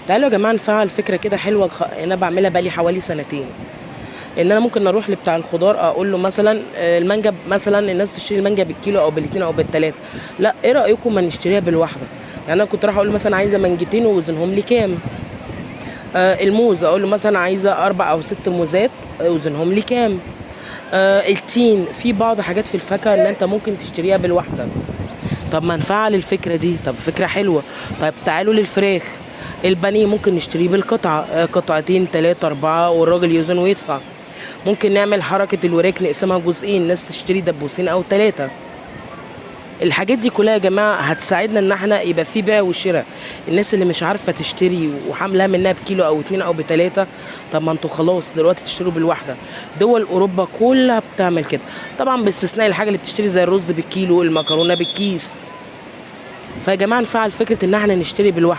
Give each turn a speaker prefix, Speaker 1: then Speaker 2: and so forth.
Speaker 1: تعالوا يا جماعه نفعل فكره كده حلوه، انا بعملها بقالي حوالي سنتين. ان انا ممكن اروح لبتاع الخضار اقول له مثلا المانجا مثلا الناس بتشتري المانجا بالكيلو او بالاتنين او بالتلاته، لا ايه رايكم ما نشتريها بالواحده؟ يعني انا كنت راح اقول له مثلا عايزه مانجتين ووزنهم لي كام. الموز اقول له مثلا عايزه 4 أو 6 موزات، وزنهم لي كام. التين، في بعض حاجات في الفاكهه ان انت ممكن تشتريها بالواحده. طب ما نفعل الفكره دي، طب فكره حلوه. طيب تعالوا للفراخ، البانيه ممكن نشتريه بالقطعه، قطعتين 3 4 والراجل يوزن ويدفع. ممكن نعمل حركه الوراك نقسمها جزئين، ناس تشتري دبوسين او 3. الحاجات دي كلها يا جماعه هتساعدنا ان احنا يبقى في بيع وشراء. الناس اللي مش عارفه تشتري وحاملها منها بكيلو او 2 او ب3، طب ما انتوا خلاص دلوقتي تشتروا بالواحده. دول اوروبا كلها بتعمل كده، طبعا باستثناء الحاجه اللي بتشتري زي الرز بالكيلو، المكرونه بالكيس. فيا جماعه نفعل فكره ان احنا نشتري بالواحده.